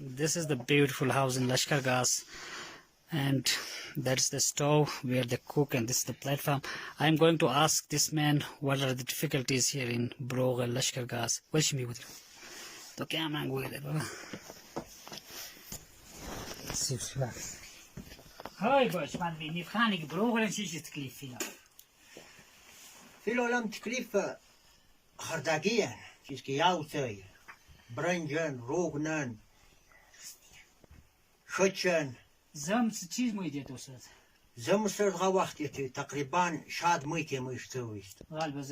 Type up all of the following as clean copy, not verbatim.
This is the beautiful house in Lashkargaz, and that's the stove where they cook, and this is the platform. I'm going to ask this man what are the difficulties here in Brogel, Lashkargaz. Wish me with you. तो क्या मांगोगे दे बाबा? هاي باش ما بيني خانك Brogel en شيء تكليف فينا. في العالم تكليف خرداقيا كيسكي ياوتاي برنجان روغنان خدشان زم چیز مویدی تو سر. زم سرغا وقتی تقریبا شاد میتی میشتویست. غالب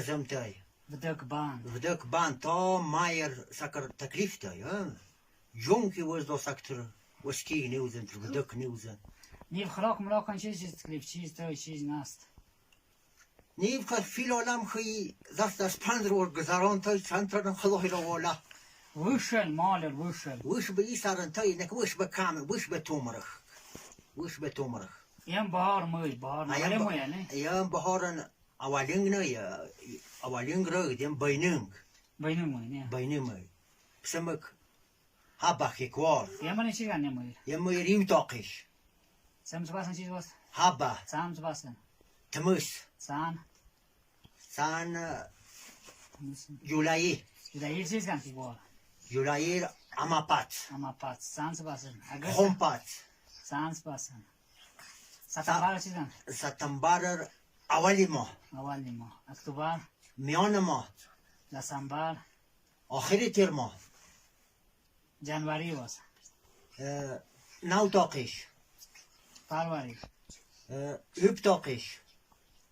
زم تای. بدک بان تا مایر سکر تکلیف تای. جونکی وز دو سکتر وسکی نیوزن بدک نیوزن. نیف خلاق ملاقان چیز تکلیف چیز تای چیز نست. نیف که فی العالم خی دست 5 ور گذران تای چند تا خدای را والا. وشن مالر وشن وش به ایسارن تای نک وش به کامل وش به تومرخ وش به تومرخ یم بهار موی بهار ماله موی نه یم بهارن اولینگ نه یا اولینگ رو دیم بیننگ موی نه بیننگ بسمک هابخ یکوار یم نه چی گنی موی یم موی ریم تاقش سمت باسن چیز باس هابا سمت باسن تموس سان جولایی چیز گنی بار جولایی اماپات سانس باسن خومپات سانس باسن ستمبر چیز گنی ستمبر اولی ماه اکتبر میان ماه دسامبر آخری تیر ماه جنوری باس نو تاقش فروری هب تاقش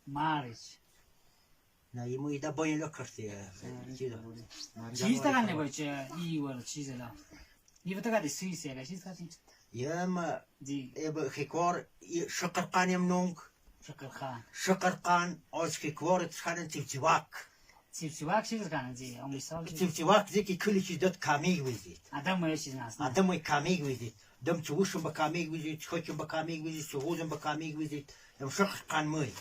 مارچ نه یه مویده باین لکرتی چیز تا گنی باید چه ایوال چیز لا نیو تا گدی سویسی اگه چیز کردیم یم دی خیکوار شقرقان یم نونگ شقرقان از خیکوار تخانن تیوتیواک چیز کنن دی اون مثال تیوتیواک دی که کلی چیز داد کامیگ ویدید آدم موی چیز نست آدم موی کامیگ ویدید دم چوشم با کامیگ ویدید چخوچم با کامیگ ویدید چهوزم با کامیگ ویدید یم شقرقان موی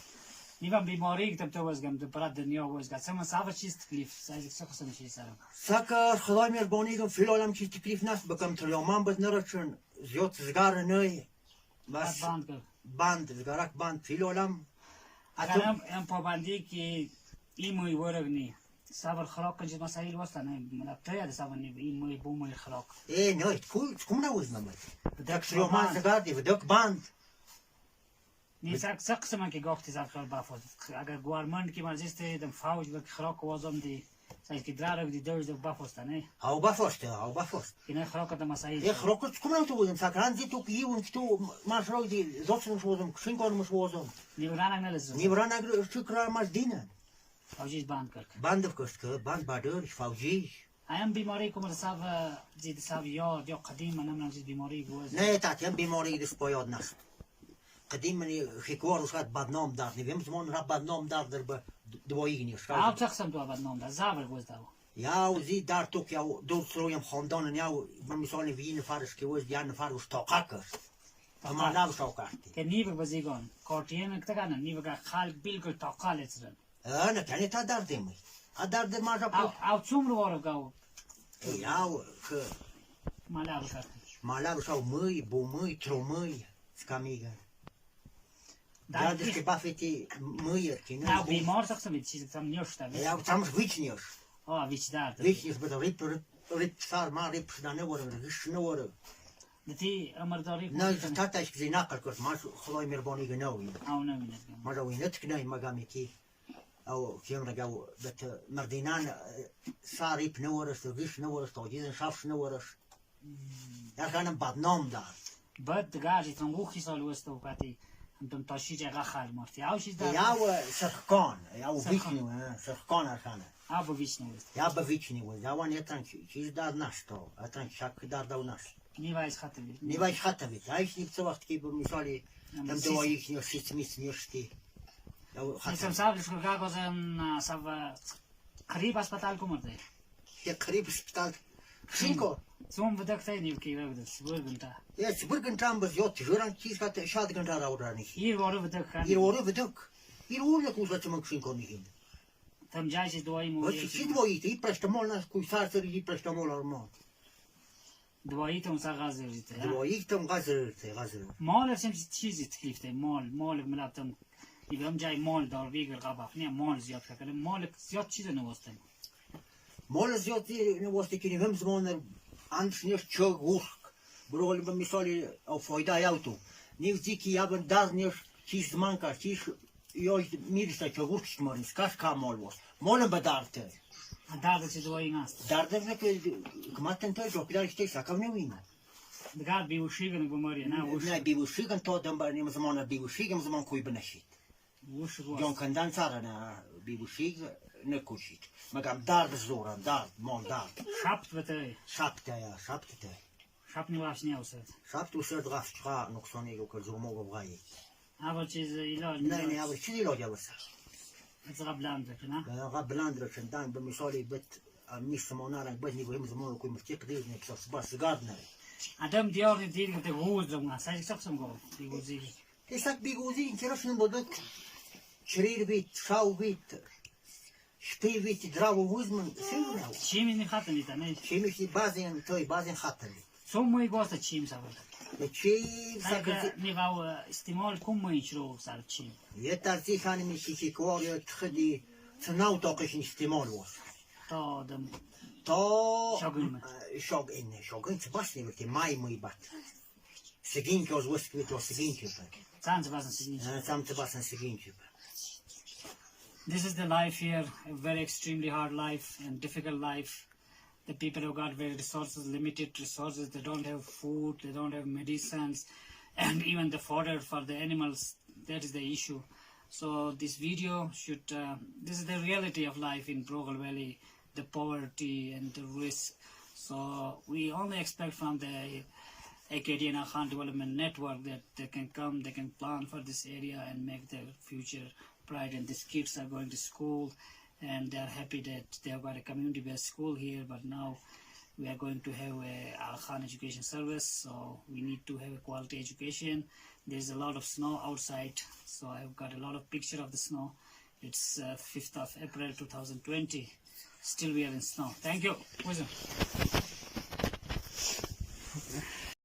نیوام بیماری که تو وزگم دو برات دنیا وزگم سم سافر چیز تکلیف سایز سخسم چیز سرم سکر خدای مهربانی کن فی العالم چیز تکلیف نست بکم تریامان بد نرچن زیاد زگار نی بس باند زگارک باند فی العالم اگرم ام پابندی که این موی ورگنی سافر خلاق کنجد مسائل واسه نه ملت تیاد سافر نی این موی بو موی خلاق نه کم نوزنم دک تریامان زگار دی دک باند نیست سقسم که گفتی زخم بافت اگر گوارمند که مرزیست دم فوج و خراک وازم دی سعی که درارگ دی درج بافت نه او بافت اینه خراک دم مسائل ای خراک کم نتو بودم سکران زی تو کیون که تو ماشراگ دی زوتن شوزم کشین کارم شوزم نیوران نلزم نیوران اگر چکرار ماش دینن فوجی باند کرد باند کشت که باند بادرش فوجی ایم بیماری که مرساف زید ساف یاد یا قدیم نمیدونم زید بیماری گوز نه تاتیم بیماری دست پایاد نست قدیم منی خیکوار وشات بدنام دارد نیم زمان را بدنام دارد در دوایی نیست. آب تقسیم تو بدنام دارد زابر گوز داو. یا زی در تو که دو سرویم خاندان یا مثال وین فرش که وز دیان فرش تاقا کرد. اما نبود تاقا کرد. که نیو بزیگان کارتین اکتگان نیو که خالق بیلکل تاقا لطرن. نه کنی تا دردی می. دردی ما را پول. آب چوم رو وارد گاو. یا که. مالا بکرد. مالا بساو می بو می ترو می سکمیگن. دادش که بافتی مویه که نه بیمار ساختم چیزی تام نیوشتم یا تامش ویچ نیوش ویچ دارد ویچ نیوش بده ریپ سار ما ریپ شدنه وره ریش نوره دتی امرداری نه تاتش که نقل کرد ما خدای مهربانی گناوی او نمیدونم ما رو وینت کنای مقامی کی او کیم رجعو بت مردینان سار ریپ نوره ریش نوره تاجیزن شافش نوره یا خانم بدنام دار بد دگاجی تنگوخی سال وستو کاتی انتم تاشی جگه خال مرتی او چیز دار یا سرخکان یا ویچنی سرخکان ارخانه او بویچنی وست یا بویچنی وست یا وان یتن چیز دار نشتو اتن شک دار دو نشت نیوایش خطه بید نیوایش خطه بید ایش نیست وقت که بمیسالی هم دوایی که نیست میست نیستی نیستم سابلش که گازن ساب قریب اسپتال کمرده یه قریب اسپتال شینکو زوم بدکتای نیو کی وگدس برگنتا یا برگنتا هم بس یاد جوران چیز که شاد گنتا راودانی ایر وارو بدک خان ایر وارو بدک ایر وارو کوزا چمن شینکو نیگیم تم جایش دوایی مو چی دوایی تی پرستمول ناس کوی سار سری پرستمول ارمان دوايتهم صار جيت دوايتهم غزر مال شمس تشيزي تكلفته مال ملابتهم يبقى جاي مال دار بيقل غابة فنيا مال زياد كلام مالك زياد چیز نوستم مال زياد نوسته كني هم زمان عندش نيش چوغ وخ برول بمثال او فایده یاوتو نیو زیکی یابن دار نیش چیز زمان کار چیز یوش میرسته چوغ وخ مارنس کاش کار مال واس مالم بدارته دارده چه دوایی ناست دارده نکه کماتن تو جو پیدار شتی ساکم نمینا دگار بیوشیگن بماری نه بیوشیگن تو دنبال نیم زمان بیوشیگم زمان کوی بنشید جون کندن سارا نه بیوشیگ نکوشید مگم دارد زورم دارد مال دارد شابت بتای شابت شاب نیواش نیوسد شابت وسد غفشقا نقصانی رو که زومو بغایی اول چیز ایلاج نه اول چیز ایلاج واسه ازغا بلاند بکن ها غا بلاند رو چندان بمثالی بت میس مونارن بد نیو هم زمان کوی مرتیق دیر نکساس باس گارد نه ادم دیار دیر که غوز دم سایه سخسم گو بیگوزی تسک بیگوزی این چرا شنو بدک شریر بیت شاو بیت شپی بیت دراو وزمن سیونه چیمی نخاطر نیتا نه چیمیش بازین توی بازین خاطر سو موی گوسته چیم سابر چیم ساکر نیواو استعمال کم موی چرو سر چیم یه ترسی خانی میشی کوار یا تخدی تناو تاقشن استعمال واس تا دم تا شاگین شاگین تباس نیوکتی مای موی بات سگین که از وست بیت و سگین که سان تباسن سگین سام تباسن سگین که This is the life here, a very extremely hard life and difficult life. The people have got very limited resources. They don't have food, they don't have medicines, and even the fodder for the animals, that is the issue. So this video should, this is the reality of life in Broghal Valley, the poverty and the risk. So we only expect from the AKD and Akhan Development Network that they can come, they can plan for this area and make their future bright. And these kids are going to school and they are happy that they have got a community-based school here, but now we are going to have a Al-Khan Education Service, so we need to have a quality education. There's a lot of snow outside, so I've got a lot of picture of the snow. It's 5th of April 2020. Still we are in snow. Thank you.